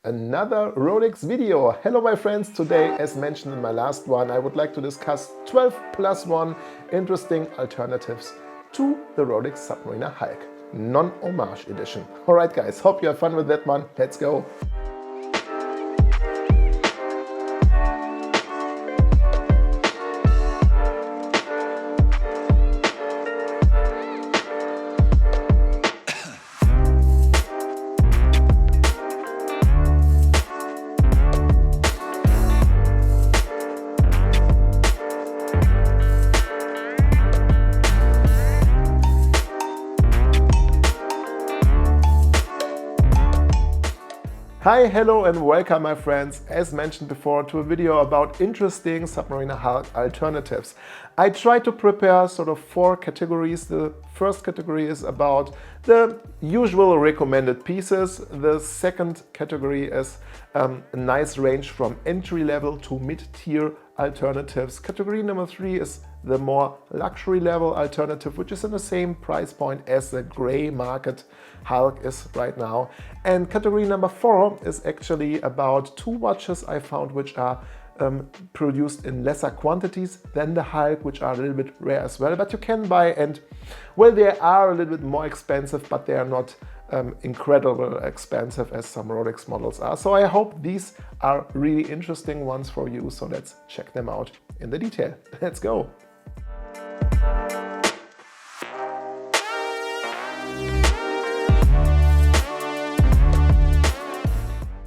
Another Rolex video. Hello my friends, today as mentioned in my last one I would like to discuss 12+1 interesting alternatives to the Rolex Submariner Hulk, non-Hommage edition. Alright guys, hope you have fun with that one, let's go! Hi, hello and welcome my friends, as mentioned before, to a video about interesting Submariner Hulk alternatives. I try to prepare sort of 4 categories. The first category is about the usual recommended pieces. The second category is a nice range from entry level to mid-tier alternatives. Category number 3 is the more luxury level alternative, which is in the same price point as the gray market Hulk is right now. And category number 4 is actually about 2 watches I found which are produced in lesser quantities than the Hulk, which are a little bit rare as well, but you can buy, and well, they are a little bit more expensive, but they are not incredibly expensive as some Rolex models are. So I hope these are really interesting ones for you, so let's check them out in the detail. Let's go!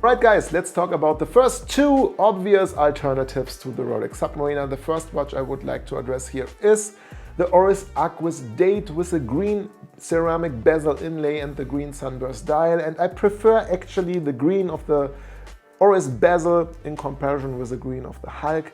Right guys, let's talk about the first 2 obvious alternatives to the Rolex Submariner. The first watch I would like to address here is the ORIS Aquis date with a green ceramic bezel inlay and the green sunburst dial, and I prefer actually the green of the ORIS bezel in comparison with the green of the Hulk.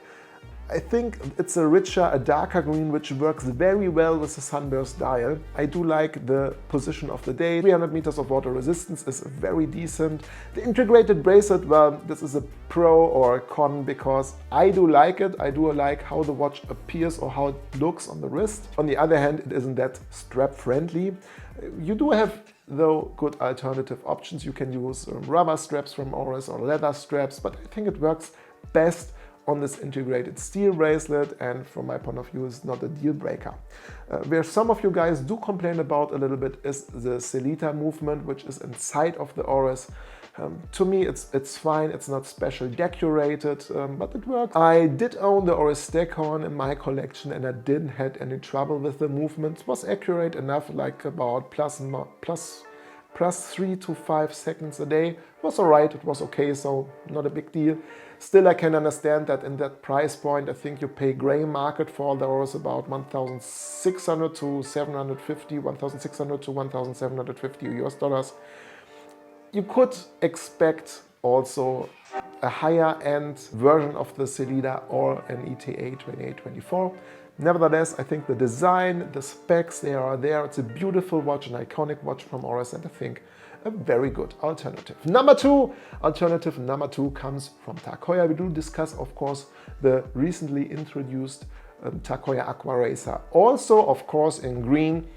I think it's a darker green, which works very well with the sunburst dial. I do like the position of the date. 300 meters of water resistance is very decent. The integrated bracelet, well, this is a pro or a con because I do like it. I do like how the watch appears or how it looks on the wrist. On the other hand, it isn't that strap friendly. You do have, though, good alternative options. You can use rubber straps from ORIS or leather straps, but I think it works best on this integrated steel bracelet, and from my point of view is not a deal breaker. Where some of you guys do complain about a little bit is the Selita movement, which is inside of the ORIS. To me it's fine, it's not special decorated, but it works. I did own the ORIS Staghorn in my collection and I didn't have any trouble with the movement. It was accurate enough, like about plus 3 to 5 seconds a day. It was alright, it was okay, so not a big deal. Still, I can understand that in that price point, I think you pay gray market for the ORIS about 1,600 to 750, 1,600 to 1,750 US dollars. You could expect also a higher end version of the Selita or an ETA 2824. Nevertheless, I think the design, the specs, they are there. It's a beautiful watch, an iconic watch from ORIS, and I think a very good alternative. Alternative number 2 comes from TAG Heuer. We do discuss, of course, the recently introduced TAG Heuer Aquaracer. Also, of course, in green.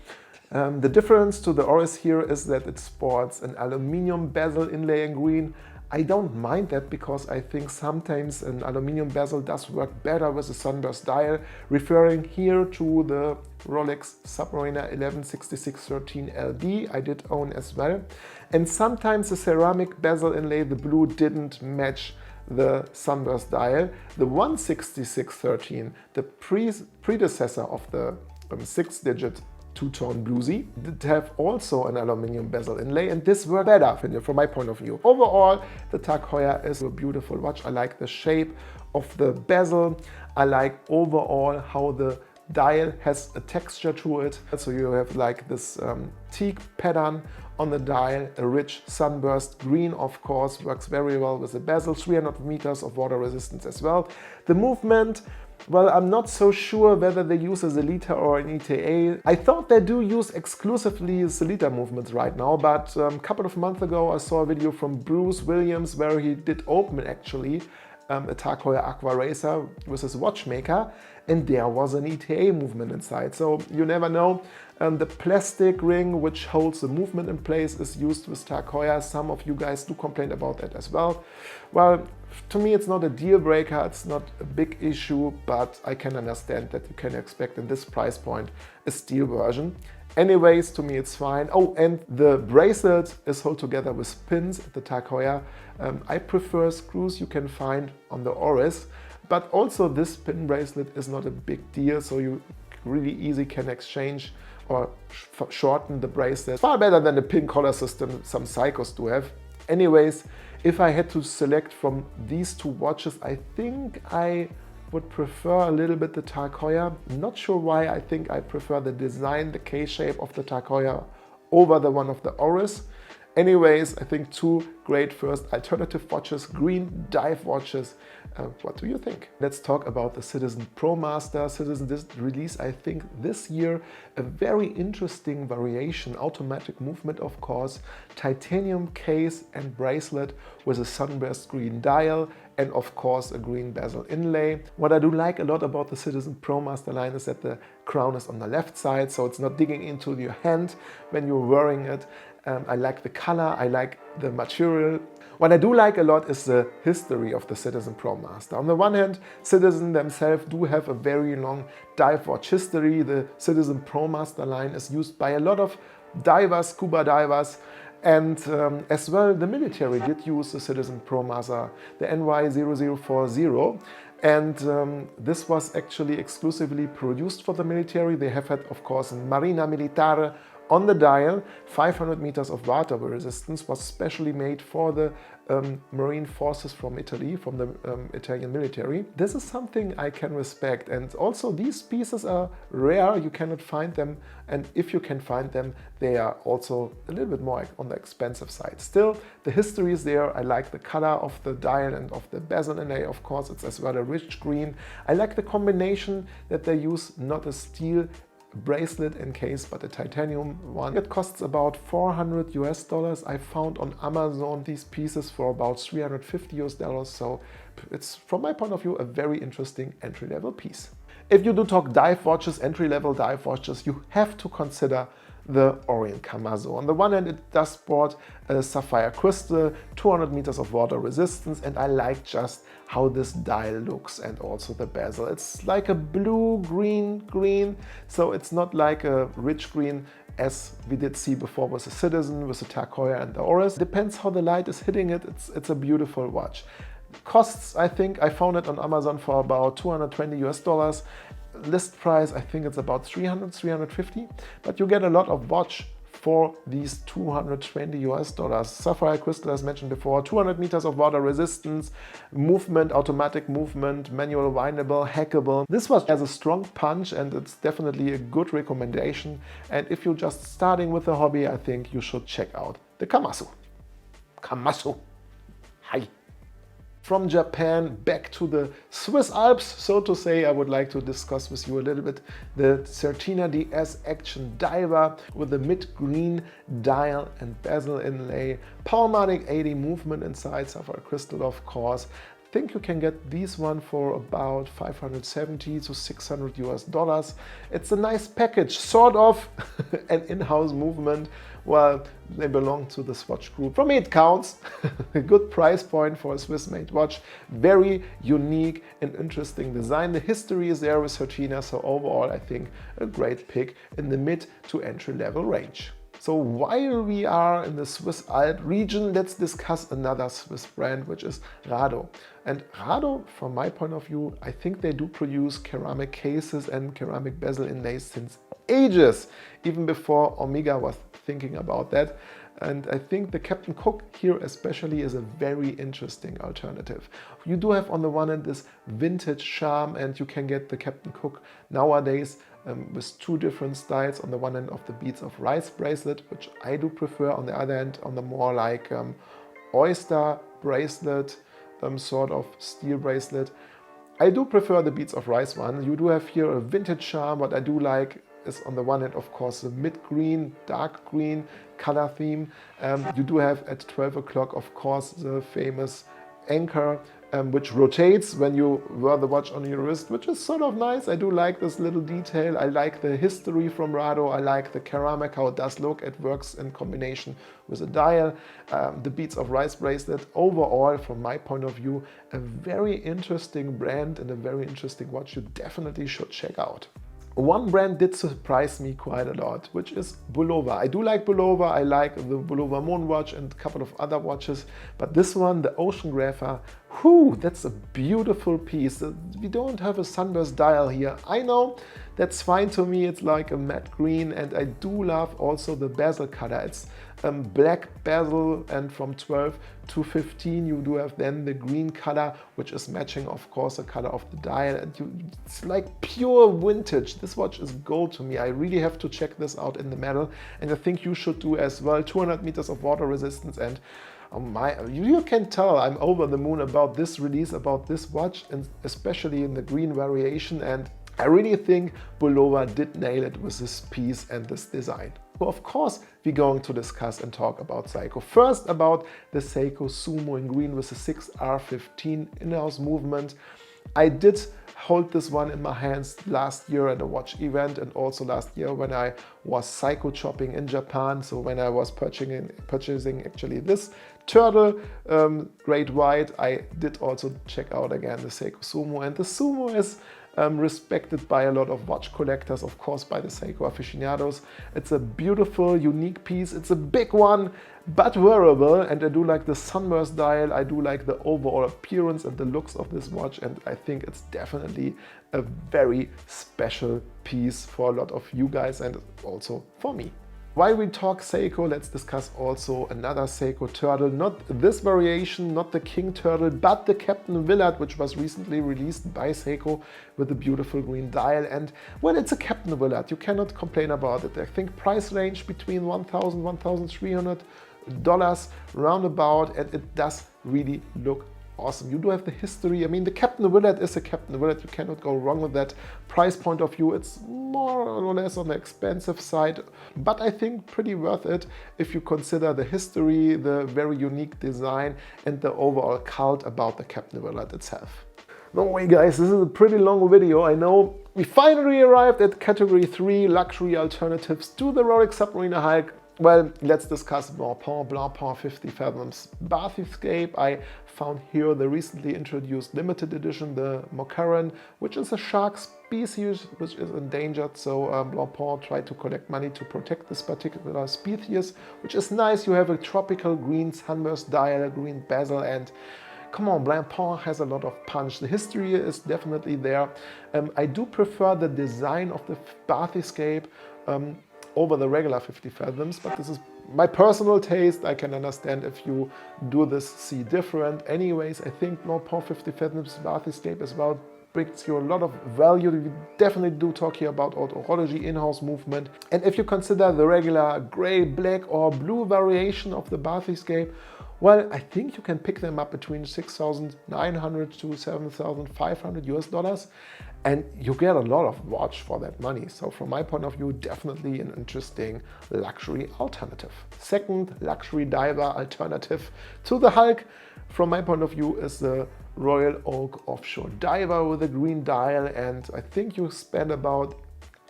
The difference to the ORIS here is that it sports an aluminium bezel inlay in green. I don't mind that because I think sometimes an aluminium bezel does work better with a sunburst dial, referring here to the Rolex Submariner 116613 LB I did own as well. And sometimes the ceramic bezel inlay, the blue, didn't match the sunburst dial. The 16613, the predecessor of the 6-digit two-tone bluesy, did have also an aluminium bezel inlay, and this worked better from my point of view. Overall, the TAG Heuer is a beautiful watch. I like the shape of the bezel. I like overall how the dial has a texture to it. So you have like this teak pattern on the dial, a rich sunburst green, of course, works very well with the bezel, 300 meters of water resistance as well. The movement, well, I'm not so sure whether they use a Selita or an ETA. I thought they do use exclusively Selita movements right now, but a couple of months ago I saw a video from Bruce Williams where he did open actually a TAG HEUER Aquaracer with his watchmaker, and there was an ETA movement inside. So you never know. The plastic ring which holds the movement in place is used with TAG HEUER. Some of you guys do complain about that as well. Well, to me it's not a deal breaker, it's not a big issue, but I can understand that you can expect in this price point a steel version. Anyways, to me it's fine. Oh, and the bracelet is held together with pins at the TAG HEUER. I prefer screws you can find on the ORIS, but also this pin bracelet is not a big deal, so you really easy can exchange or shorten the bracelet. Far better than the pin collar system some SEIKOs do have. Anyways, if I had to select from these two watches, I think I would prefer a little bit the TAG HEUER. Not sure why. I think I prefer the design, the K-shape of the TAG HEUER over the one of the ORIS. Anyways, I think two great first alternative watches, green dive watches. What do you think? Let's talk about the Citizen ProMaster. Citizen did release, I think, this year a very interesting variation, automatic movement of course, titanium case and bracelet with a sunburst green dial and of course a green bezel inlay. What I do like a lot about the Citizen ProMaster line is that the crown is on the left side, so it's not digging into your hand when you're wearing it. I like the color, I like the material. What I do like a lot is the history of the Citizen ProMaster. On the one hand, Citizen themselves do have a very long dive watch history. The Citizen ProMaster line is used by a lot of divers, scuba divers, and as well the military did use the Citizen ProMaster, the NY0040. And this was actually exclusively produced for the military. They have had, of course, Marina Militare on the dial. 500 meters of water resistance was specially made for the Marine forces from Italy, from the Italian military. This is something I can respect, and also these pieces are rare, you cannot find them, and if you can find them, they are also a little bit more on the expensive side. Still, the history is there. I like the color of the dial and of the bezel inlay, of course, it's as well a rich green. I like the combination that they use, not a steel bracelet in case, but a titanium one. It costs about $400 US. I found on Amazon these pieces for about $350 US, so it's, from my point of view, a very interesting entry-level piece. If you do talk dive watches, entry-level dive watches, you have to consider the ORIENT Kamasu. On the one hand, it does sport a sapphire crystal, 200 meters of water resistance, and I like just how this dial looks and also the bezel. It's like a blue-green, so it's not like a rich green as we did see before with the Citizen, with the TAG HEUER and the ORIS. Depends how the light is hitting it, it's a beautiful watch. Costs, I think I found it on Amazon for about $220 US. List price, I think it's about 300, 350, but you get a lot of watch for these $220 US. Sapphire crystal, as mentioned before, 200 meters of water resistance, movement, automatic movement, manual windable, hackable. This watch has a strong punch and it's definitely a good recommendation. And if you're just starting with the hobby, I think you should check out the Kamasu. Kamasu. Hi. From Japan back to the Swiss Alps, so to say, I would like to discuss with you a little bit the CERTINA DS Action Diver with the mid-green dial and bezel inlay, Powermatic 80 movement inside, sapphire crystal of course. I think you can get these one for about $570 to $600 US. It's a nice package, sort of an in-house movement. Well, they belong to the Swatch group. For me it counts. A good price point for a Swiss-made watch. Very unique and interesting design. The history is there with CERTINA, so overall I think a great pick in the mid to entry level range. So while we are in the Swiss Alp region, let's discuss another Swiss brand, which is RADO. And RADO, from my point of view, I think they do produce ceramic cases and ceramic bezel inlays since ages, even before Omega was thinking about that. And I think the Captain Cook here especially is a very interesting alternative. You do have on the one hand this vintage charm, and you can get the Captain Cook nowadays with two different styles. On the one hand of the beads of rice bracelet, which I do prefer. On the other hand, on the more like oyster bracelet, sort of steel bracelet. I do prefer the beads of rice one. You do have here a vintage charm. What I do like is on the one hand, of course, the mid-green, dark green color theme. You do have at 12 o'clock, of course, the famous anchor which rotates when you wear the watch on your wrist, which is sort of nice. I do like this little detail. I like the history from RADO. I like the ceramic, how it does look. It works in combination with a dial. The Beads of Rice bracelet. Overall, from my point of view, a very interesting brand and a very interesting watch you definitely should check out. One brand did surprise me quite a lot, which is Bulova. I do like Bulova, I like the Bulova Moon watch and a couple of other watches, but this one, the Oceangrapher, whew, that's a beautiful piece. We don't have a sunburst dial here. I know, that's fine to me, it's like a matte green, and I do love also the bezel color. It's black bezel, and from 12 to 15 you do have then the green color, which is matching of course the color of the dial, and it's like pure vintage. This watch is gold to me. I really have to check this out in the metal, and I think you should do as well. 200 meters of water resistance, and you can tell I'm over the moon about this release, about this watch, and especially in the green variation, and I really think Bulova did nail it with this piece and this design. So of course, we're going to discuss and talk about SEIKO. First, about the SEIKO Sumo in green with the 6R15 in-house movement. I did hold this one in my hands last year at a watch event, and also last year when I was SEIKO shopping in Japan. So when I was purchasing actually this turtle, great white, I did also check out again the SEIKO Sumo, and the Sumo is respected by a lot of watch collectors, of course by the SEIKO aficionados. It's a beautiful, unique piece. It's a big one, but wearable, and I do like the sunburst dial. I do like the overall appearance and the looks of this watch, and I think it's definitely a very special piece for a lot of you guys and also for me. While we talk SEIKO, let's discuss also another SEIKO turtle. Not this variation, not the King turtle, but the Captain Willard, which was recently released by SEIKO with a beautiful green dial. And well, it's a Captain Willard. You cannot complain about it. I think price range between $1,000, $1,300 roundabout, and it does really look awesome. You do have the history. I mean, the Captain Willard is a Captain Willard. You cannot go wrong with that. Price point of view, it's more or less on the expensive side, but I think pretty worth it if you consider the history, the very unique design, and the overall cult about the Captain Willard itself. No way, guys, this is a pretty long video, I know. We finally arrived at category 3, luxury alternatives to the Rolex Submariner Hulk. Well, let's discuss Blancpain 50 Fathoms Bathyscape. I found here the recently introduced limited edition, the Mocaran, which is a shark species which is endangered. So Blancpain tried to collect money to protect this particular species, which is nice. You have a tropical green sunburst dial, a green bezel, and come on, Blancpain has a lot of punch. The history is definitely there. I do prefer the design of the Bathyscape over the regular 50 Fathoms, but this is my personal taste. I can understand if you do this, see different. Anyways, I think Blancpain 50 Fathoms Bathyscape as well brings you a lot of value. We definitely do talk here about autorology, in-house movement. And if you consider the regular gray, black or blue variation of the Bathyscape, well, I think you can pick them up between $6,900 to $7,500 US, and you get a lot of watch for that money. So from my point of view, definitely an interesting luxury alternative. Second luxury diver alternative to the Hulk, from my point of view, is the Royal Oak Offshore diver with a green dial, and I think you spend about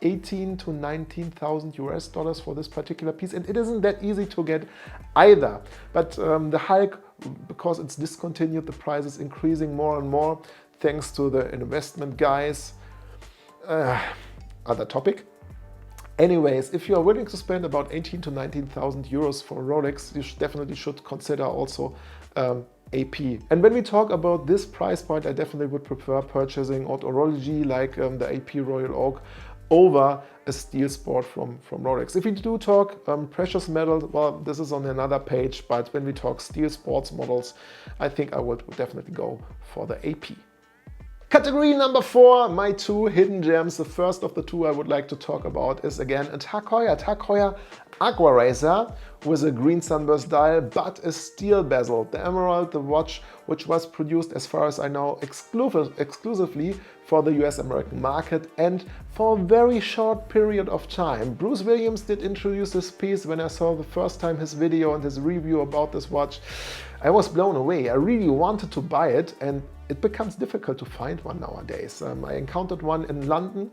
18 to 19,000 US for this particular piece, and it isn't that easy to get either. But the Hulk, because it's discontinued, the price is increasing more and more thanks to the investment guys. Other topic. Anyways, if you are willing to spend about 18 to 19,000 euros for Rolex, you definitely should consider also AP. And when we talk about this price point, I definitely would prefer purchasing autorology like the AP Royal Oak over a steel sport from Rolex. If we do talk precious metals, well, this is on another page, but when we talk steel sports models, I think I would definitely go for the AP. Category number 4, my two hidden gems. The first of the two I would like to talk about is again a HEUER Aquaracer with a green sunburst dial but a steel bezel. The Emerald, the watch which was produced, as far as I know, exclusively for the US American market and for a very short period of time. Bruce Williams did introduce this piece when I saw the first time his video and his review about this watch. I was blown away. I really wanted to buy it, and it becomes difficult to find one nowadays. I encountered one in London,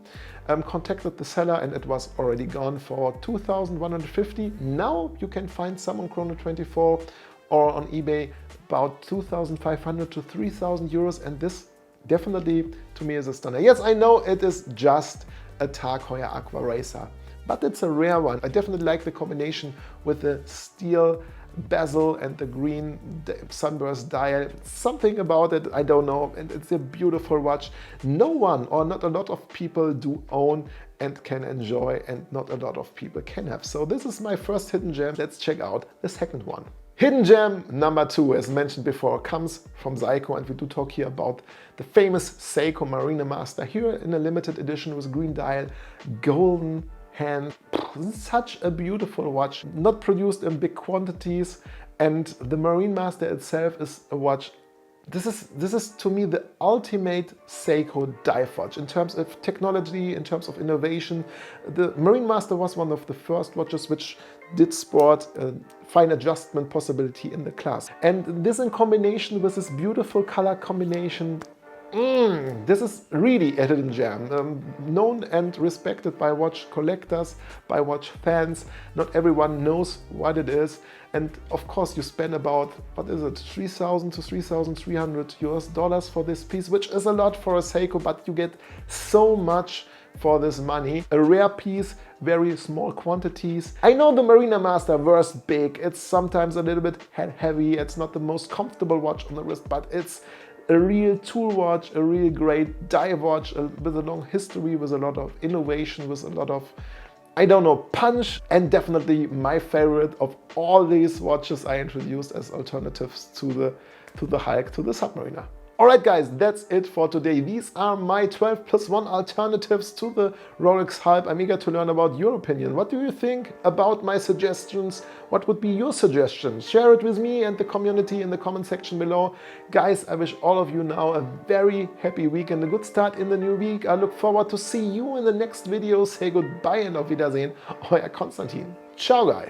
contacted the seller, and it was already gone for 2,150. Now you can find some on Chrono24 or on eBay about 2,500 to 3,000 euros, and this definitely to me is a stunner. Yes, I know it is just a TAG HEUER Aquaracer, but it's a rare one. I definitely like the combination with the steel bezel and the green sunburst dial. Something about it, I don't know, and it's a beautiful watch. No one or not a lot of people do own and can enjoy, and not a lot of people can have. So this is my first hidden gem. Let's check out the second one. Hidden gem number 2, as mentioned before, comes from SEIKO, and we do talk here about the famous SEIKO Marine Master, here in a limited edition with green dial, golden hand. Such a beautiful watch, not produced in big quantities, and the Marine Master itself is a watch. This is to me the ultimate SEIKO dive watch in terms of technology, in terms of innovation. The Marine Master was one of the first watches which did sport a fine adjustment possibility in the class. And this in combination with this beautiful color combination, this is really a hidden gem, known and respected by watch collectors, by watch fans. Not everyone knows what it is, and of course you spend about, what is it, 3,000 to 3,300 US dollars for this piece, which is a lot for a SEIKO, but you get so much for this money. A rare piece, very small quantities. I know the Marine Master wears big, it's sometimes a little bit heavy, it's not the most comfortable watch on the wrist, but it's a real tool watch, a real great dive watch with a long history, with a lot of innovation, with a lot of, I don't know, punch, and definitely my favorite of all these watches I introduced as alternatives to the Hulk, to the Submariner. Alright guys, that's it for today. These are my 12+1 alternatives to the Rolex Hulk. I'm eager to learn about your opinion. What do you think about my suggestions? What would be your suggestions? Share it with me and the community in the comment section below. Guys, I wish all of you now a very happy week and a good start in the new week. I look forward to see you in the next video. Say goodbye and auf Wiedersehen. Euer Konstantin. Ciao guys.